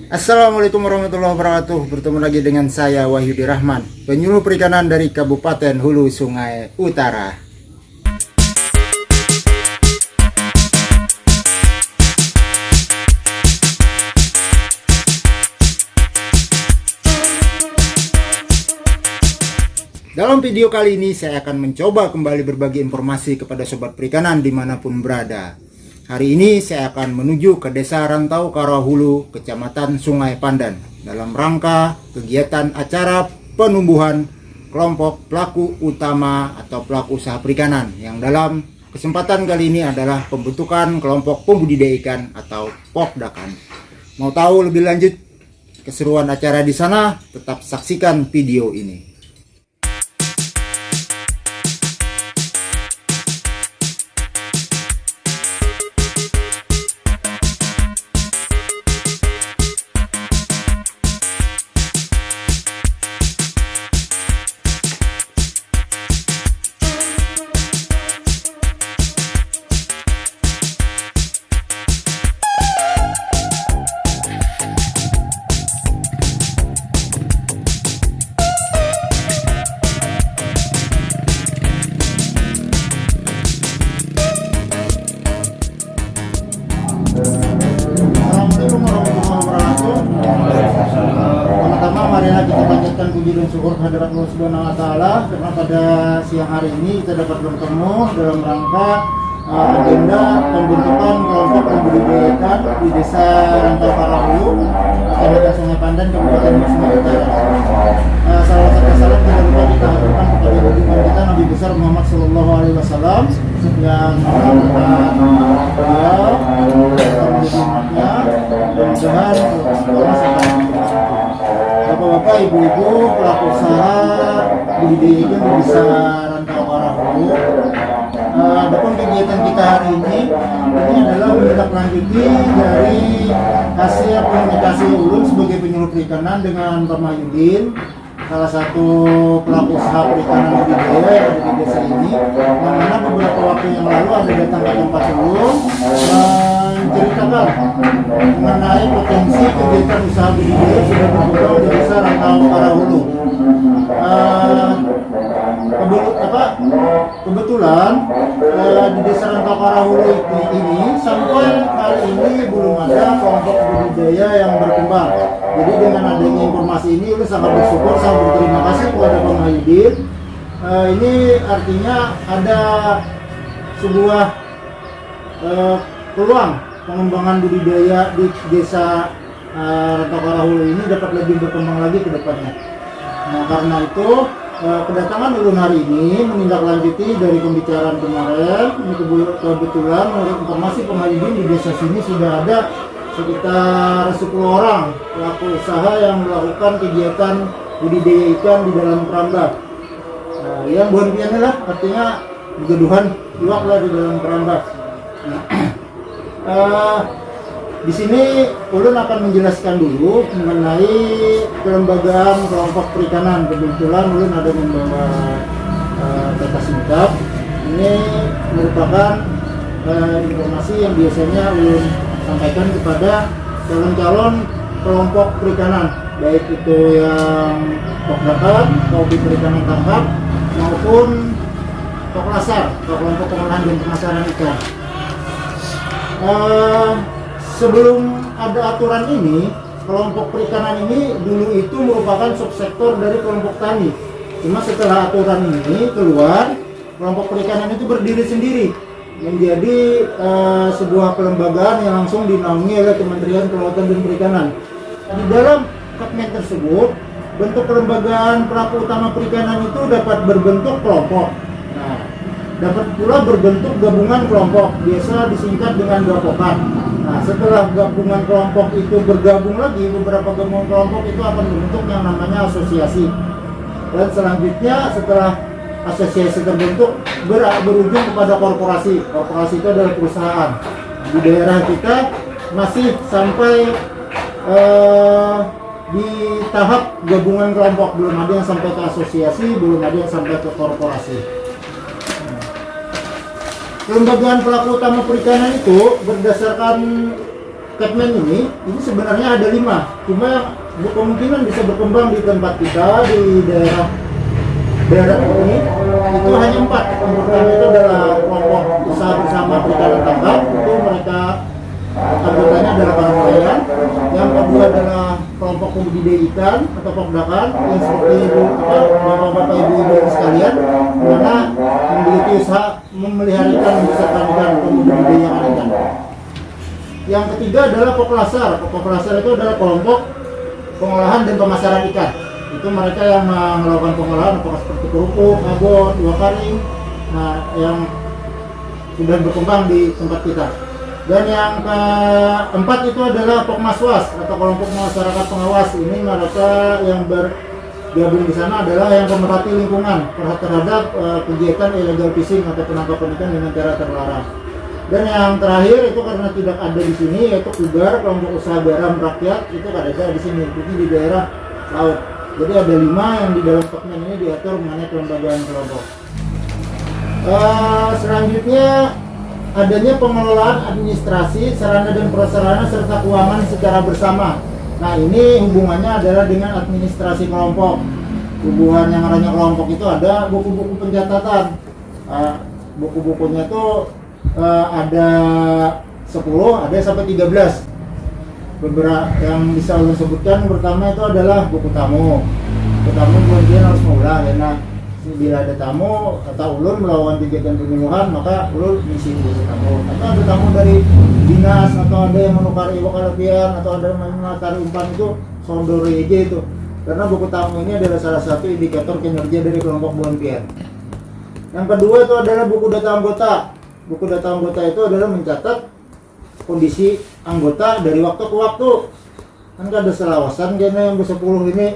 Assalamualaikum warahmatullahi wabarakatuh. Bertemu lagi dengan saya Wahyudi Rahman, penyuluh perikanan dari Kabupaten Hulu Sungai Utara. Dalam video kali ini saya akan mencoba kembali berbagi informasi kepada sobat perikanan dimanapun berada. Hari ini saya akan menuju ke Desa Rantau Karahulu, Kecamatan Sungai Pandan, dalam rangka kegiatan acara penumbuhan kelompok pelaku utama atau pelaku usaha perikanan, yang dalam kesempatan kali ini adalah pembentukan kelompok pembudidaya ikan atau Pokdakan. Mau tahu lebih lanjut keseruan acara di sana? Tetap saksikan video ini. Pertama, marilah kita panjatkan puji dan syukur kehadirat Allah Subhanahu wa Ta'ala karena pada siang hari ini kita dapat bertemu dalam rangka agenda pembentukan kelompok pembudidaya ikan di Desa Rantau Karahulu, Kecamatan Sungai Pandan, Kabupaten Hulu Sungai Utara. Salam serta salam tidak lupa kita haturkan kepada junjungan kita Nabi besar Muhammad Sallallahu Alaihi Wasallam yang mengangkat beliau menjadi umatnya, mudah-mudahan Bapak-bapak, ibu-ibu, pelaku usaha budidaya ikan di Desa Rantau Karahulu. Adapun kegiatan kita hari ini adalah menindaklanjuti dari hasil komunikasi ulun sebagai penyuluh perikanan dengan Pak Mahyudin, salah satu pelaku usaha perikanan budidaya yang ada di desa ini, yang mana beberapa waktu yang lalu ada datang ke tempat ulun menceritakan mengenai potensi kegiatan usaha budidaya sudah berkembang di Desa Rantau Karahulu. Kebetulan di Desa Rantau Karahulu ini sampai hari ini belum ada kelompok budidaya yang berkembang. Jadi dengan adanya informasi ini, saya sangat bersyukur, sangat berterima kasih kepada Pak Mahyudin. Ini artinya ada sebuah peluang pengembangan budidaya di Desa Rantau Karahulu ini dapat lebih berkembang lagi ke depannya. Nah, karena itu kedatangan ulun hari ini menindaklanjuti dari pembicaraan kemarin. Ini kebetulan menurut informasi Pak Mahyudin di desa sini sudah ada sekitar 10 orang pelaku usaha yang melakukan kegiatan budidaya ikan di dalam keramba. Yang bukan piannya lah, artinya begeduhan iwak lah di dalam keramba. Di sini ulun akan menjelaskan dulu mengenai kelembagaan kelompok perikanan. Kebetulan ulun ada membawa data singkat. Ini merupakan informasi yang biasanya ulun sampaikan kepada calon-calon kelompok perikanan, baik itu yang Pokdakan, hobi perikanan tangkap, maupun Poklasar, kelompok pengolahan dan pemasaran ikan. Sebelum ada aturan ini, kelompok perikanan ini dulu itu merupakan subsektor dari kelompok tani. Cuma setelah aturan ini keluar, kelompok perikanan itu berdiri sendiri menjadi sebuah kelembagaan yang langsung dinaungi oleh Kementerian Kelautan dan Perikanan. Di dalam Kepmen tersebut, bentuk kelembagaan pelaku utama perikanan itu dapat berbentuk kelompok. Nah, dapat pula berbentuk gabungan kelompok, biasa disingkat dengan gapokan. Nah, setelah gabungan kelompok itu bergabung lagi, beberapa gabungan kelompok itu akan membentuk yang namanya asosiasi. Dan selanjutnya setelah asosiasi terbentuk berujung kepada korporasi. Korporasi itu adalah perusahaan. Di daerah kita masih sampai di tahap gabungan kelompok, belum ada yang sampai ke asosiasi, belum ada yang sampai ke korporasi. Kelembagaan pelaku utama perikanan itu berdasarkan Capman ini sebenarnya ada 5, cuma kemungkinan bisa berkembang di tempat kita di daerah ini itu hanya 4. Yang pertama itu adalah kelompok usaha bersama perikanan tangkap, itu mereka anggotanya adalah para nelayan. Yang kedua adalah kelompok pembudidaya ikan atau pokdakan yang seperti bapak-bapak ibu-ibu sekalian, mana memiliki usaha memelihara ikan, membesarkan ikan, membudidayakan ikan. Yang ketiga adalah poklasar. Poklasar itu adalah kelompok pengolahan dan pemasaran ikan. Itu mereka yang melakukan pengolahan apakah seperti kerupuk, abon, dua karing, yang sudah berkembang di tempat kita. Dan yang keempat itu adalah Pokmaswas atau kelompok masyarakat pengawas. Ini mereka yang bergabung di sana adalah yang pemerhati lingkungan terhadap kegiatan illegal fishing atau penangkapan ikan dengan cara terlarang. Dan yang terakhir itu karena tidak ada di sini yaitu Kubar, kelompok usaha garam rakyat, itu ada di sini, ini di daerah laut. Jadi ada 5 yang di dalam Capman ini diatur mengenai kelembagaan kelompok. Selanjutnya adanya pengelolaan administrasi, sarana dan prasarana serta keuangan secara bersama. Nah, ini hubungannya adalah dengan administrasi kelompok. Hubungan yang arahnya kelompok itu ada buku-buku pencatatan. Buku-bukunya itu ada 10, ada sampai 13. Beberapa yang bisa ulun sebutkan pertama itu adalah buku tamu. Buku tamu kemudian harus mengulang karena bila ada tamu atau ulun melakukan kegiatan penyuluhan, maka ulun mengisi buku tamu. Atau ada tamu dari dinas, atau ada yang menukar iwakalapian, atau ada yang menukar umpan, itu sondorege itu. Karena buku tamu ini adalah salah satu indikator kinerja dari kelompok volunteer. Yang kedua itu adalah buku data anggota. Buku data anggota itu adalah mencatat kondisi anggota dari waktu ke waktu. Kan ada selawasan kan yang ke-10 ini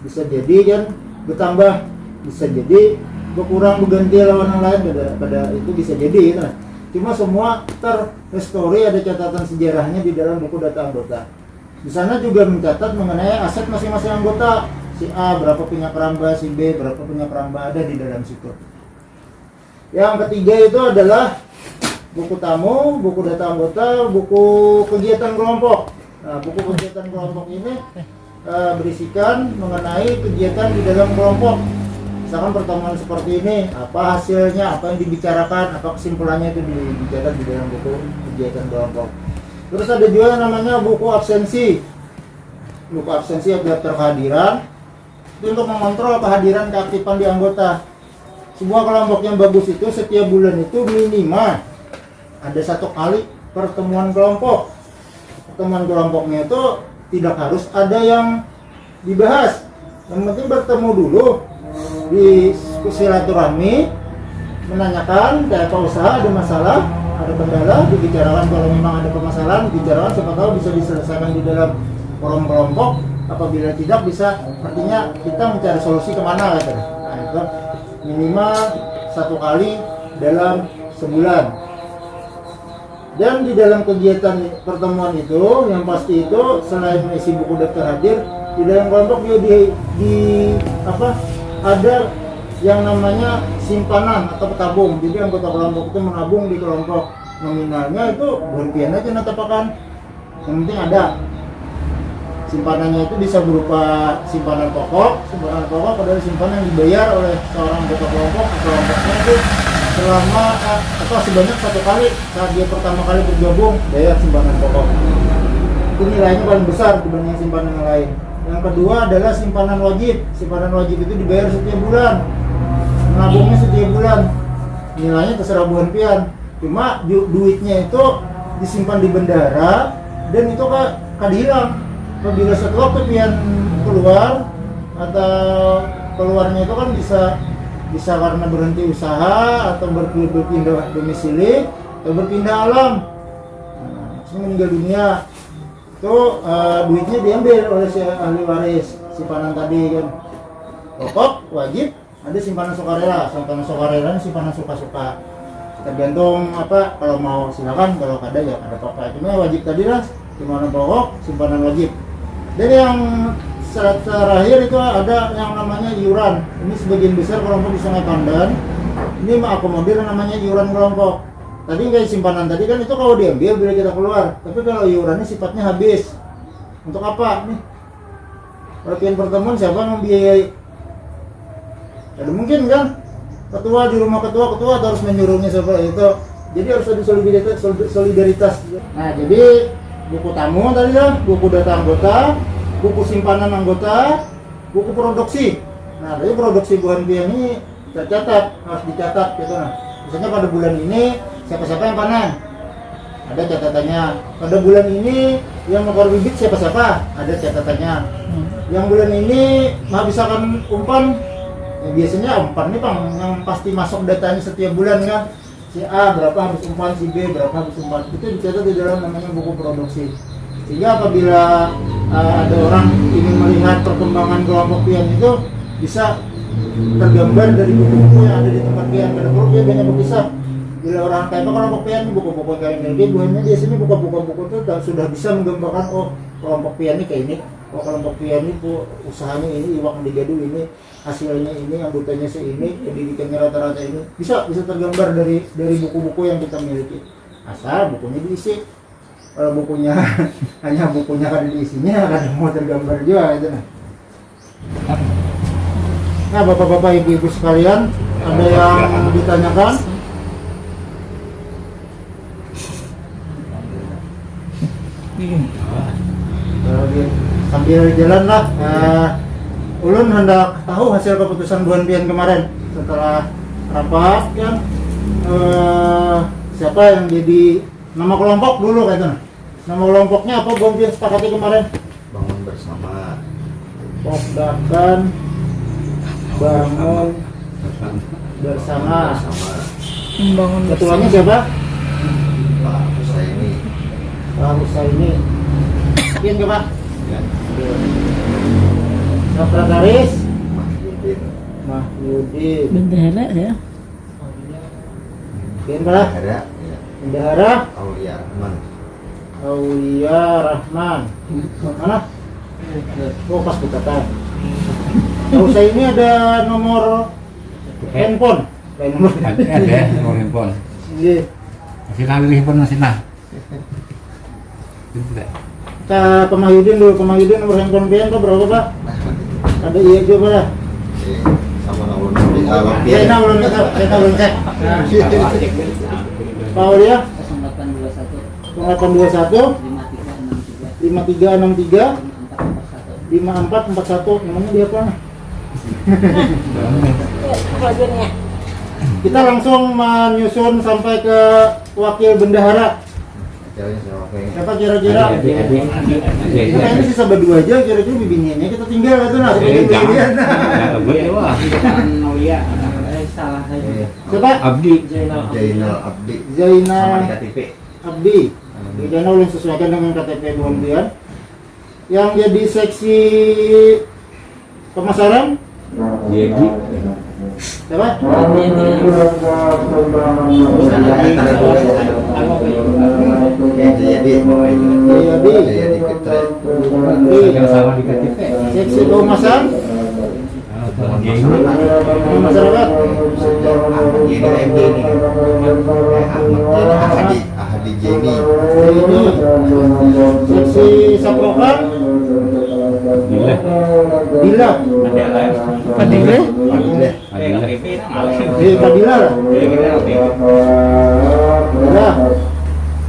bisa jadi kan bertambah, bisa jadi berkurang, berganti lawan yang lain, pada itu bisa jadi kan. Cuma semua terhistori, ada catatan sejarahnya di dalam buku data anggota. Di sana juga mencatat mengenai aset masing-masing anggota. Si A berapa punya keramba, si B berapa punya keramba, ada di dalam situ. Yang ketiga itu adalah buku tamu, buku data anggota, buku kegiatan kelompok. Nah, buku kegiatan kelompok ini berisikan mengenai kegiatan di dalam kelompok. Misalkan pertemuan seperti ini, apa hasilnya, apa yang dibicarakan, apa kesimpulannya, itu dicatat di dalam buku kegiatan kelompok. Terus ada juga yang namanya buku absensi. Buku absensi atau daftar kehadiran. Itu untuk mengontrol kehadiran keaktifan di anggota. Sebuah kelompok yang bagus itu setiap bulan itu minimal ada 1 kali pertemuan kelompok. Pertemuan kelompoknya itu tidak harus ada yang dibahas. Yang penting bertemu dulu di silaturahmi, menanyakan kayak apa usaha, ada masalah, ada kendala, dibicarakan. Kalau memang ada permasalahan, dibicarakan, siapa tahu bisa diselesaikan di dalam forum kelompok. Apabila tidak bisa, artinya kita mencari solusi kemana gitu. Nah, itu minimal 1 kali dalam sebulan. Dan di dalam kegiatan pertemuan itu, yang pasti itu selain isi buku daftar hadir, di dalam kelompok juga ada yang namanya simpanan atau tabung. Jadi anggota kelompok itu menabung di kelompok. Nominalnya itu berpian aja natapakan. Yang penting ada. Simpanannya itu bisa berupa simpanan pokok. Simpanan pokok adalah simpanan yang dibayar oleh seorang anggota kelompok atau kelompoknya itu selama atau sebanyak 1 kali saat dia pertama kali bergabung bayar simpanan pokok. Itu nilainya paling besar dibanding simpanan yang lain. Yang kedua adalah simpanan wajib. Simpanan wajib itu dibayar setiap bulan. Menabungnya setiap bulan. Nilainya terserah bulan pian. Cuma duitnya itu disimpan di bendara dan itu kan hilang. Apabila suatu waktu pian keluar atau keluarnya itu kan bisa karena berhenti usaha atau berpindah domisili atau berpindah alam, meninggal dunia, itu duitnya diambil oleh si ahli waris simpanan tadi kan. Pokok wajib, ada simpanan sukarela. Simpanan sukarela ini simpanan suka-suka, tergantung apa, kalau mau silakan, kalau ada ya ada apa-apa. Cuma wajib tadi lah simpanan pokok, simpanan wajib. Dan yang terakhir itu ada yang namanya iuran. Ini sebagian besar kelompok di Sungai Pandan ini mengakomodir namanya iuran kelompok. tadi kayak simpanan tadi kan itu kalau diambil bila kita keluar, tapi kalau iurannya sifatnya habis. Untuk apa nih? Latihan pertemuan siapa yang membiayai? Ada mungkin kan? Ketua di rumah ketua harus menyuruhnya siapa itu. Jadi harus ada solidaritas. Nah, jadi buku tamu tadi lah, buku data anggota, buku simpanan anggota, buku produksi. Nah, dari produksi Bu Hanbia ini tercatat, harus dicatat gitu nah. Misalnya pada bulan ini siapa-siapa yang panen, ada catatannya. Pada bulan ini yang mekor bibit siapa-siapa, ada catatannya. Yang bulan ini menghabiskan umpan, ya biasanya umpan ini Bang yang pasti masuk datanya setiap bulan kan. Si A berapa habis umpan, si B berapa habis umpan, itu dicatat di dalam namanya buku produksi. Sehingga apabila ada orang ingin melihat perkembangan kelompok pian itu bisa tergambar dari buku-buku yang ada di tempat pian. Karena kalau dia banyak berkisah, bila orang kayak kelompok pian buku-buku kayak ini, buahnya di sini buku-buku itu sudah bisa menggambarkan oh kelompok pian ini kayak ini, oh kelompok pian ini usahanya ini, iwak digadu ini, hasilnya ini, anggotanya ini, pendidikannya rata-rata ini, bisa tergambar dari buku-buku yang kita miliki. Asal bukunya diisi. Kalau bukunya hanya bukunya kan diisinya, kadang mau tergambar juga itu. Nah, bapak-bapak, ibu-ibu sekalian, ada yang ditanyakan? Sambil jalan lah. Ulun hendak tahu hasil keputusan Bu Hanbia kemarin setelah rapat kan, siapa yang jadi nama kelompok dulu kayak gitu. Nama kelompoknya apa Bu Hanbia sepakati kemarin? Bangun bersama. Pokdakan bangun bersama. Membangun Ketuanya siapa? Pak Husaini. Pak Husaini. Mungkin ke Pak? Ya. Sekretaris Mahyudin. Mahyudin. bendera ya. Mungkin Pak? Bendahara. Ya. Bendahara Aulia Rahman. Aulia Rahman. Mana? Oh, pas berkata. Tahu saya ini ada nomor handphone. Nomor Ada nomor handphone. Iya. Masih lagi handphone masih nah. Tidak. Kita Pemahyudin dulu, Pemahyudin nomor handphone BN tuh berapa Pak? Ada iya juga Pak. Sama nomor nanti. Ya, ini belum cek, kita belum cek. Pak Aulia 0821 5363 5441. Namanya dia apa? Kita langsung menyusun sampai ke wakil bendahara. Siapa kira-kira? Kita ini sisa berdua aja, kira-kira bibiniannya kita tinggal itu nah. Siapa? Abdi. Zainal Abdi. Zainal Sama di KTP. Abdi. Zainal yang sesuaikan dengan KTP Bu Hanbia. Yang jadi seksi pemasaran Yegi. siapa? Jadi Jayadi Putra. Yang sama di KTP. seksi kehumasan masyarakat Ini MD ini. Ahadi Jenny. ini seksi saprokan Dila Padile. Padila lah Dila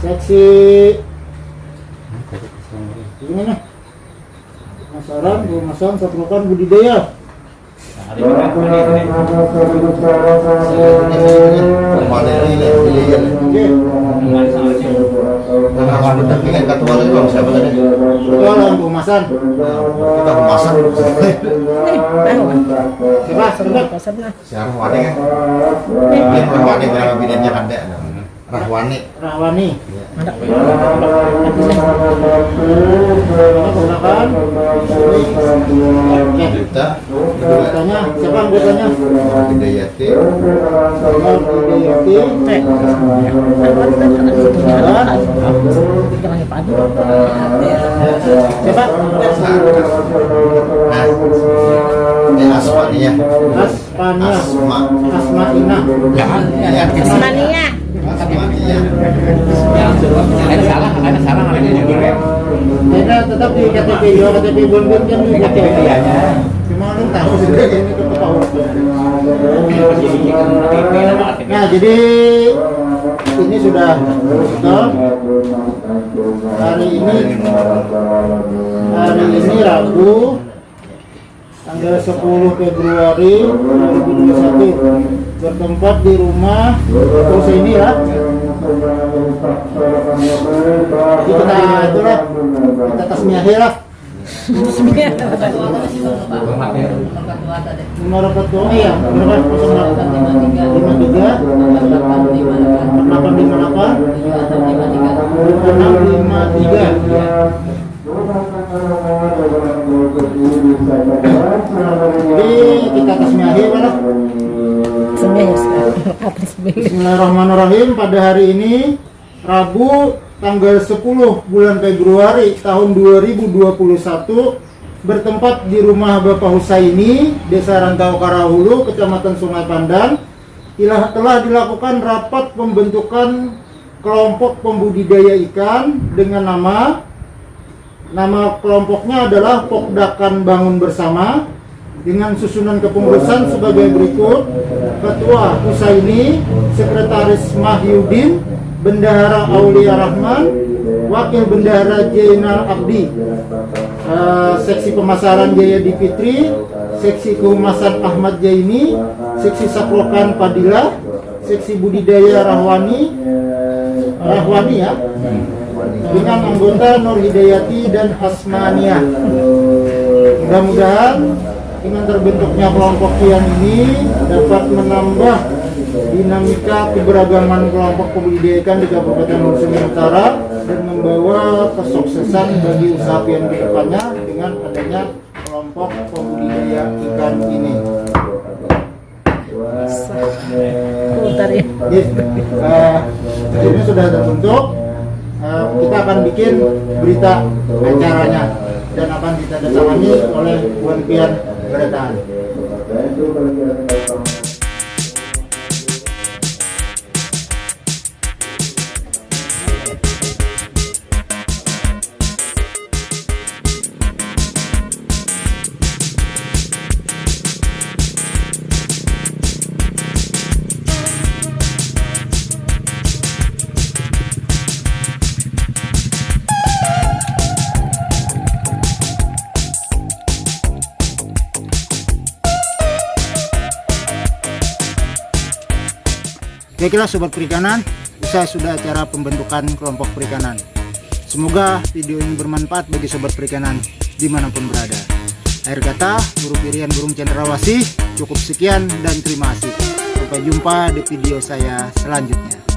seksi ini nih pemasaran saprokan budidaya. Pendampingan ketua tadi bang, siapa tadi? Ketua lawan pemasaran. Kita pemasan. Siapa? Sebentar. Si Rahwani kan? Rahwani berapa bidangnya ada? Rahwani. Rahwani. Ada. Menggunakan Kita. anggotanya siapa anggotanya? Hidayati. Hidayati. Siapa? Asmania. Aspania. Asma. Asmaina. Jangan. Asmania. Ada salah ada judulnya. Beda tetap di KTP ya, KTP Bonbon kan di KTP dianya. Cuma orang tahu sudah ini ketahuan. Nah, jadi ini sudah stop. Hari ini Rabu tanggal 10 Februari 2021 bertempat di rumah terus ini ya. Jadi kita tasmiyah lah. Nomor ketua ya, berapa? 853. Jadi kita tasmiyah mana? Bismillahirrahmanirrahim. Pada hari ini Rabu tanggal 10 bulan Februari tahun 2021 bertempat di rumah Bapak Husaini, Desa Rantau Karahulu, Kecamatan Sungai Pandan. Telah dilakukan rapat pembentukan kelompok pembudidaya ikan dengan nama kelompoknya adalah Pokdakan Bangun Bersama dengan susunan kepengurusan sebagai berikut: Ketua Husaini, Sekretaris Mahyudin, Bendahara Aulia Rahman, Wakil Bendahara Jainal Abdi, Seksi Pemasaran Jaya Dipitri, Seksi Kehumasan Ahmad Jaini, Seksi Saklokan Padilla, Seksi Budidaya Rahwani ya, dengan anggota Nur Hidayati dan Hasmania. Mudah-mudahan dengan terbentuknya kelompok kian ini dapat menambah dinamika keberagaman kelompok pembudidaya ikan di Kabupaten Hulu Sungai Utara dan membawa kesuksesan bagi usaha pian ke depannya dengan adanya kelompok pembudidaya ikan ini. Ini sudah terbentuk. Kita akan bikin berita acaranya dan akan ditandatangani oleh Puan Pian Beretaan. Baiklah Sobat Perikanan, usai sudah acara pembentukan kelompok perikanan. Semoga video ini bermanfaat bagi Sobat Perikanan dimanapun berada. Akhir kata, Guru Pirian Burung Cendrawasih, cukup sekian dan terima kasih. Sampai jumpa di video saya selanjutnya.